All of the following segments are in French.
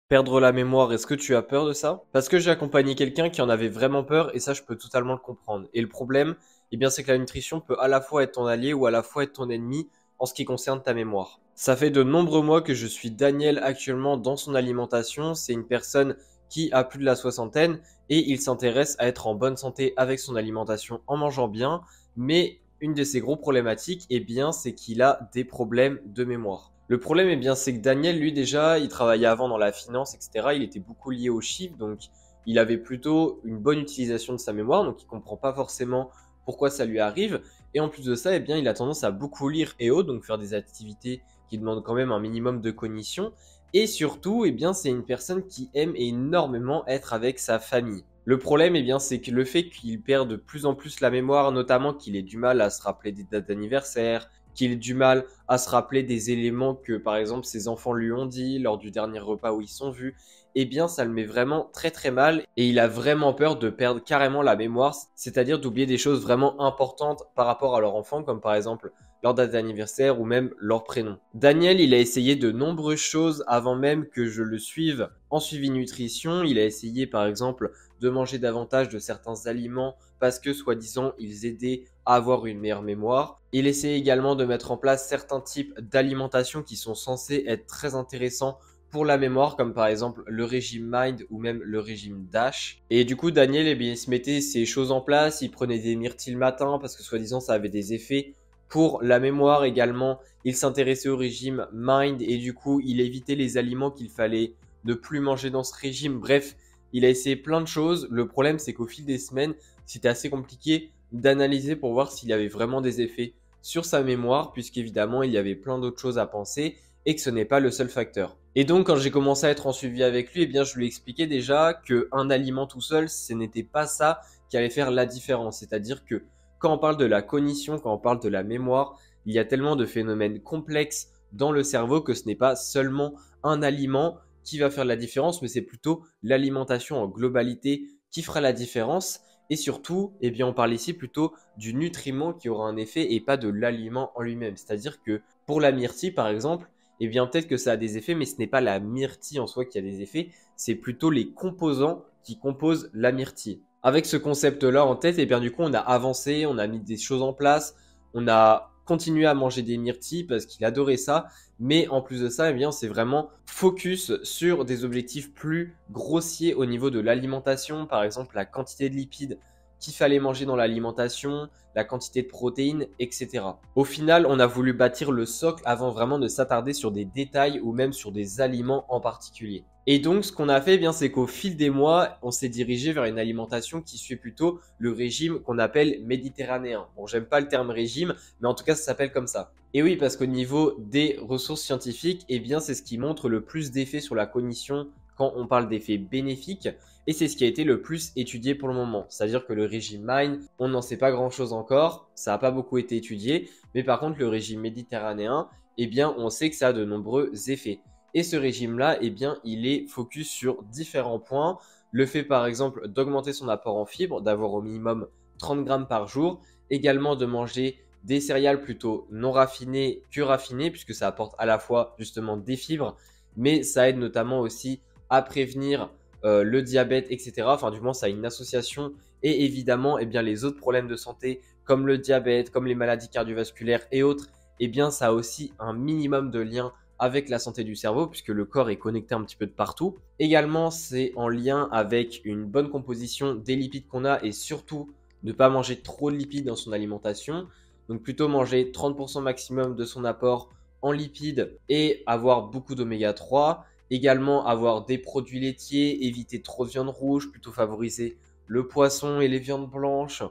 Perdre la mémoire, est-ce que tu as peur de ça? Parce que j'ai accompagné quelqu'un qui en avait vraiment peur et ça, je peux totalement le comprendre. Et le problème, eh bien, c'est que la nutrition peut à la fois être ton allié ou à la fois être ton ennemi en ce qui concerne ta mémoire. Ça fait de nombreux mois que je suis Daniel actuellement dans son alimentation. C'est une personne qui a plus de la soixantaine et il s'intéresse à être en bonne santé avec son alimentation en mangeant bien. Mais une de ses gros problématiques, eh bien, c'est qu'il a des problèmes de mémoire. Le problème, eh bien, c'est que Daniel, lui, déjà, il travaillait avant dans la finance, etc. Il était beaucoup lié aux chiffres, donc il avait plutôt une bonne utilisation de sa mémoire, donc il comprend pas forcément pourquoi ça lui arrive. Et en plus de ça, eh bien, il a tendance à beaucoup lire et autres, donc faire des activités qui demandent quand même un minimum de cognition. Et surtout, eh bien, c'est une personne qui aime énormément être avec sa famille. Le problème, eh bien, c'est que le fait qu'il perd de plus en plus la mémoire, notamment qu'il ait du mal à se rappeler des dates d'anniversaire, qu'il ait du mal à se rappeler des éléments que, par exemple, ses enfants lui ont dit lors du dernier repas où ils sont vus, eh bien, ça le met vraiment très très mal et il a vraiment peur de perdre carrément la mémoire, c'est-à-dire d'oublier des choses vraiment importantes par rapport à leur enfant, comme par exemple leur date d'anniversaire ou même leur prénom. Daniel, il a essayé de nombreuses choses avant même que je le suive en suivi nutrition. Il a essayé par exemple de manger davantage de certains aliments parce que soi-disant ils aidaient à avoir une meilleure mémoire. Il essaie également de mettre en place certains types d'alimentation qui sont censés être très intéressants pour la mémoire, comme par exemple le régime Mind ou même le régime DASH. Et du coup, Daniel, eh bien, il se mettait ces choses en place, il prenait des myrtilles le matin parce que soi-disant ça avait des effets pour la mémoire également. Il s'intéressait au régime Mind et du coup, il évitait les aliments qu'il fallait ne plus manger dans ce régime. Bref, il a essayé plein de choses. Le problème, c'est qu'au fil des semaines, c'était assez compliqué d'analyser pour voir s'il y avait vraiment des effets sur sa mémoire, puisqu'évidemment, il y avait plein d'autres choses à penser et que ce n'est pas le seul facteur. Et donc, quand j'ai commencé à être en suivi avec lui, eh bien, je lui expliquais déjà qu'un aliment tout seul, ce n'était pas ça qui allait faire la différence. C'est-à-dire que quand on parle de la cognition, quand on parle de la mémoire, il y a tellement de phénomènes complexes dans le cerveau que ce n'est pas seulement un aliment qui va faire la différence, mais c'est plutôt l'alimentation en globalité qui fera la différence. Et surtout, eh bien, on parle ici plutôt du nutriment qui aura un effet et pas de l'aliment en lui-même. C'est-à-dire que pour la myrtille, par exemple, eh bien, peut-être que ça a des effets, mais ce n'est pas la myrtille en soi qui a des effets, c'est plutôt les composants qui composent la myrtille. Avec ce concept-là en tête, eh bien, du coup, on a avancé, on a mis des choses en place, on a continué à manger des myrtilles parce qu'il adorait ça, mais en plus de ça, eh bien, c'est vraiment focus sur des objectifs plus grossiers au niveau de l'alimentation, par exemple la quantité de lipides qu'il fallait manger dans l'alimentation, la quantité de protéines, etc. Au final, on a voulu bâtir le socle avant vraiment de s'attarder sur des détails ou même sur des aliments en particulier. Et donc, ce qu'on a fait, eh bien, c'est qu'au fil des mois, on s'est dirigé vers une alimentation qui suit plutôt le régime qu'on appelle méditerranéen. Bon, j'aime pas le terme régime, mais en tout cas, ça s'appelle comme ça. Et oui, parce qu'au niveau des ressources scientifiques, eh bien, c'est ce qui montre le plus d'effets sur la cognition quand on parle d'effets bénéfiques. Et c'est ce qui a été le plus étudié pour le moment. C'est-à-dire que le régime Mind, on n'en sait pas grand-chose encore. Ça n'a pas beaucoup été étudié. Mais par contre, le régime méditerranéen, eh bien, on sait que ça a de nombreux effets. Et ce régime-là, eh bien, il est focus sur différents points. Le fait, par exemple, d'augmenter son apport en fibres, d'avoir au minimum 30 grammes par jour. Également de manger des céréales plutôt non raffinées que raffinées, puisque ça apporte à la fois justement des fibres, mais ça aide notamment aussi à prévenir le diabète, etc. Enfin, du moins, ça a une association. Et évidemment, eh bien, les autres problèmes de santé, comme le diabète, comme les maladies cardiovasculaires et autres, eh bien, ça a aussi un minimum de lien avec la santé du cerveau, puisque le corps est connecté un petit peu de partout. Également, c'est en lien avec une bonne composition des lipides qu'on a et surtout ne pas manger trop de lipides dans son alimentation. Donc plutôt manger 30% maximum de son apport en lipides et avoir beaucoup d'oméga 3. Également avoir des produits laitiers, éviter trop de viande rouge, plutôt favoriser le poisson et les viandes blanches,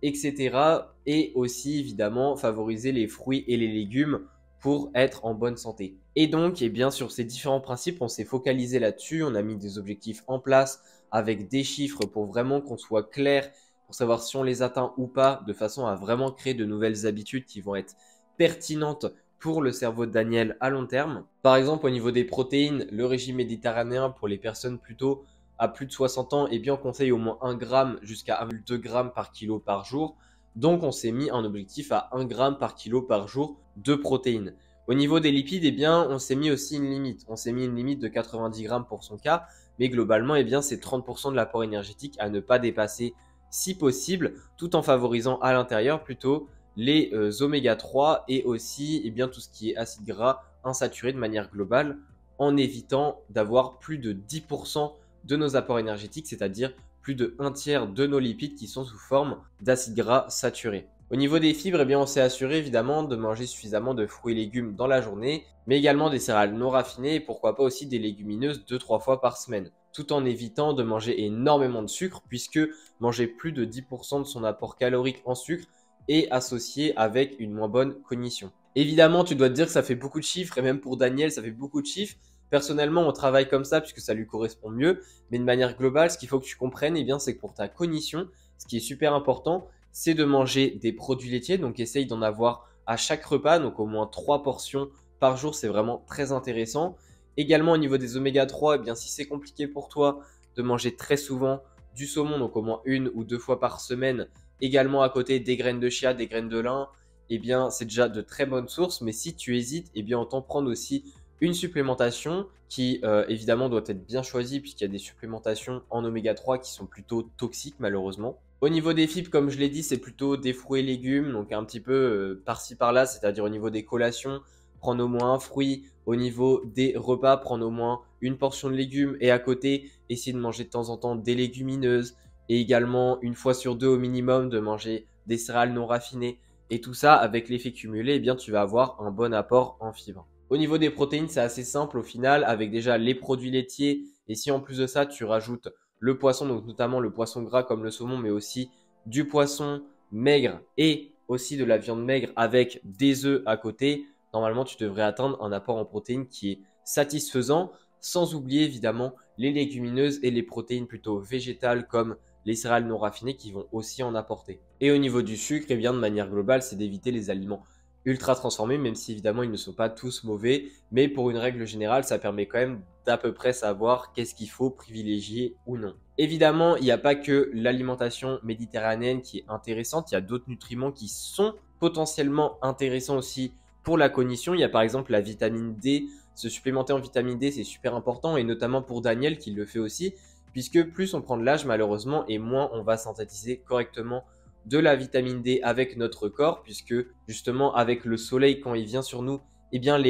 etc. Et aussi évidemment favoriser les fruits et les légumes pour être en bonne santé. Et donc, eh bien, sur ces différents principes, on s'est focalisé là-dessus, on a mis des objectifs en place avec des chiffres pour vraiment qu'on soit clair, pour savoir si on les atteint ou pas, de façon à vraiment créer de nouvelles habitudes qui vont être pertinentes pour le cerveau de Daniel à long terme. Par exemple, au niveau des protéines, le régime méditerranéen pour les personnes plutôt à plus de 60 ans, eh bien, on conseille au moins 1 gramme jusqu'à 1,2 g par kilo par jour. Donc, on s'est mis un objectif à 1 g par kilo par jour de protéines. Au niveau des lipides, eh bien, on s'est mis aussi une limite. On s'est mis une limite de 90 grammes pour son cas, mais globalement, eh bien, c'est 30% de l'apport énergétique à ne pas dépasser si possible, tout en favorisant à l'intérieur plutôt les oméga 3 et aussi eh bien, tout ce qui est acide gras insaturé de manière globale, en évitant d'avoir plus de 10% de nos apports énergétiques, c'est-à-dire plus de 1/3 de nos lipides qui sont sous forme d'acides gras saturés. Au niveau des fibres, eh bien, on s'est assuré évidemment de manger suffisamment de fruits et légumes dans la journée, mais également des céréales non raffinées et pourquoi pas aussi des légumineuses 2-3 fois par semaine, tout en évitant de manger énormément de sucre puisque manger plus de 10% de son apport calorique en sucre est associé avec une moins bonne cognition. Évidemment, tu dois te dire que ça fait beaucoup de chiffres et même pour Daniel, ça fait beaucoup de chiffres. Personnellement, on travaille comme ça puisque ça lui correspond mieux, mais de manière globale, ce qu'il faut que tu comprennes, eh bien, c'est que pour ta cognition, ce qui est super important, c'est de manger des produits laitiers. Donc, essaye d'en avoir à chaque repas, donc au moins 3 portions par jour, c'est vraiment très intéressant. Également, au niveau des oméga 3, eh bien, si c'est compliqué pour toi de manger très souvent du saumon, donc au moins 1 ou 2 fois par semaine, également à côté des graines de chia, des graines de lin, eh bien, c'est déjà de très bonnes sources. Mais si tu hésites, eh bien, autant prendre aussi une supplémentation qui, évidemment, doit être bien choisie puisqu'il y a des supplémentations en oméga 3 qui sont plutôt toxiques, malheureusement. Au niveau des fibres, comme je l'ai dit, c'est plutôt des fruits et légumes, donc un petit peu par-ci par-là, c'est-à-dire au niveau des collations, prendre au moins un fruit. Au niveau des repas, prendre au moins une portion de légumes et à côté, essayer de manger de temps en temps des légumineuses et également une fois sur deux au minimum de manger des céréales non raffinées. Et tout ça, avec l'effet cumulé, eh bien, tu vas avoir un bon apport en fibres. Au niveau des protéines, c'est assez simple au final, avec déjà les produits laitiers. Et si en plus de ça, tu rajoutes le poisson, donc notamment le poisson gras comme le saumon, mais aussi du poisson maigre et aussi de la viande maigre avec des œufs à côté, normalement, tu devrais atteindre un apport en protéines qui est satisfaisant, sans oublier évidemment les légumineuses et les protéines plutôt végétales comme les céréales non raffinées qui vont aussi en apporter. Et au niveau du sucre, eh bien, de manière globale, c'est d'éviter les aliments ultra transformés, même si évidemment ils ne sont pas tous mauvais, mais pour une règle générale, ça permet quand même d'à peu près savoir qu'est-ce qu'il faut privilégier ou non. Évidemment, il n'y a pas que l'alimentation méditerranéenne qui est intéressante, il y a d'autres nutriments qui sont potentiellement intéressants aussi pour la cognition. Il y a par exemple la vitamine D. Se supplémenter en vitamine D, c'est super important, et notamment pour Daniel qui le fait aussi, puisque plus on prend de l'âge malheureusement, et moins on va synthétiser correctement de la vitamine D avec notre corps, puisque justement avec le soleil quand il vient sur nous, eh bien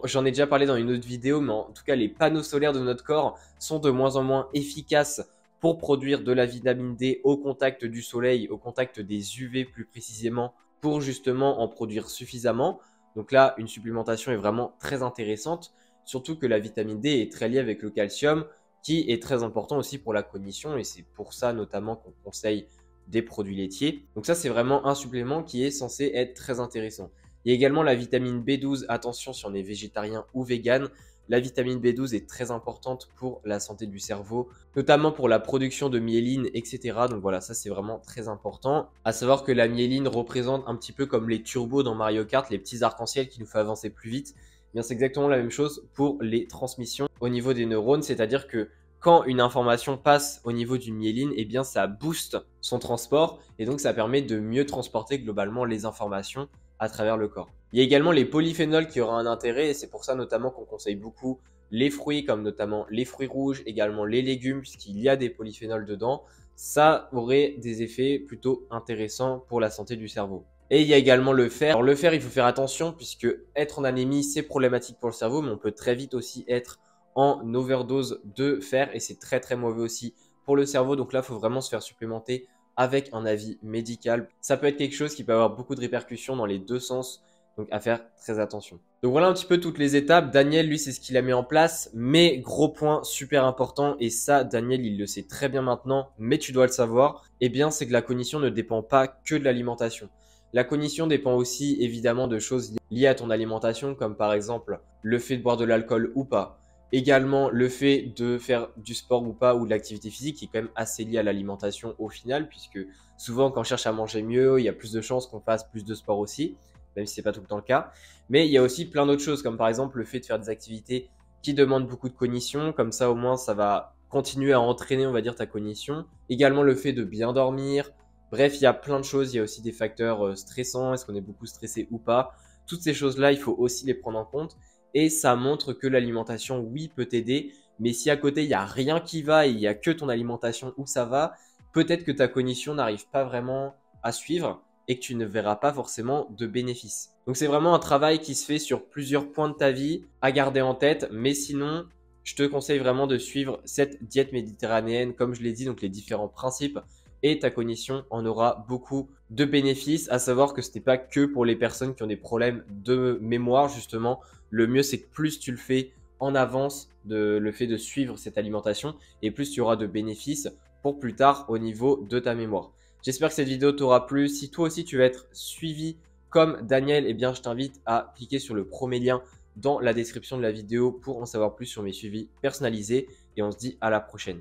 j'en ai déjà parlé dans une autre vidéo, mais en tout cas les panneaux solaires de notre corps sont de moins en moins efficaces pour produire de la vitamine D au contact du soleil, au contact des UV plus précisément, pour justement en produire suffisamment. Donc là, une supplémentation est vraiment très intéressante, surtout que la vitamine D est très liée avec le calcium, qui est très important aussi pour la cognition, et c'est pour ça notamment qu'on conseille des produits laitiers. Donc ça, c'est vraiment un supplément qui est censé être très intéressant. Il y a également la vitamine B12. Attention si on est végétarien ou vegan. La vitamine B12 est très importante pour la santé du cerveau, notamment pour la production de myéline, etc. Donc voilà, ça c'est vraiment très important. À savoir que la myéline représente un petit peu comme les turbos dans Mario Kart, les petits arcs-en-ciel qui nous font avancer plus vite. Eh bien, c'est exactement la même chose pour les transmissions au niveau des neurones, c'est-à-dire que quand une information passe au niveau du myéline, eh bien ça booste son transport et donc ça permet de mieux transporter globalement les informations à travers le corps. Il y a également les polyphénols qui auront un intérêt, et c'est pour ça notamment qu'on conseille beaucoup les fruits, comme notamment les fruits rouges, également les légumes, puisqu'il y a des polyphénols dedans. Ça aurait des effets plutôt intéressants pour la santé du cerveau. Et il y a également le fer. Alors le fer, il faut faire attention puisque être en anémie, c'est problématique pour le cerveau, mais on peut très vite aussi être en overdose de fer et c'est très très mauvais aussi pour le cerveau. Donc là, il faut vraiment se faire supplémenter avec un avis médical. Ça peut être quelque chose qui peut avoir beaucoup de répercussions dans les deux sens, donc à faire très attention. Donc voilà un petit peu toutes les étapes. Daniel, lui, c'est ce qu'il a mis en place, mais gros point super important, et ça, Daniel, il le sait très bien maintenant, mais tu dois le savoir, eh bien, c'est que la cognition ne dépend pas que de l'alimentation. La cognition dépend aussi évidemment de choses liées à ton alimentation, comme par exemple le fait de boire de l'alcool ou pas. Également le fait de faire du sport ou pas, ou de l'activité physique, qui est quand même assez lié à l'alimentation au final, puisque souvent quand on cherche à manger mieux, il y a plus de chances qu'on fasse plus de sport aussi, même si c'est pas tout le temps le cas. Mais il y a aussi plein d'autres choses, comme par exemple le fait de faire des activités qui demandent beaucoup de cognition, comme ça au moins ça va continuer à entraîner, on va dire, ta cognition. Également le fait de bien dormir. Bref, il y a plein de choses, il y a aussi des facteurs stressants, est-ce qu'on est beaucoup stressé ou pas. toutes ces choses-là, il faut aussi les prendre en compte. Et ça montre que l'alimentation, oui, peut t'aider. Mais si à côté, il n'y a rien qui va et il n'y a que ton alimentation où ça va, peut-être que ta cognition n'arrive pas vraiment à suivre et que tu ne verras pas forcément de bénéfices. Donc c'est vraiment un travail qui se fait sur plusieurs points de ta vie à garder en tête. Mais sinon, je te conseille vraiment de suivre cette diète méditerranéenne, comme je l'ai dit, donc les différents principes. Et ta cognition en aura beaucoup de bénéfices, à savoir que ce n'est pas que pour les personnes qui ont des problèmes de mémoire, justement. Le mieux, c'est que plus tu le fais en avance, le fait de suivre cette alimentation, et plus tu auras de bénéfices pour plus tard au niveau de ta mémoire. J'espère que cette vidéo t'aura plu. Si toi aussi tu veux être suivi comme Daniel, eh bien je t'invite à cliquer sur le premier lien dans la description de la vidéo pour en savoir plus sur mes suivis personnalisés. Et on se dit à la prochaine.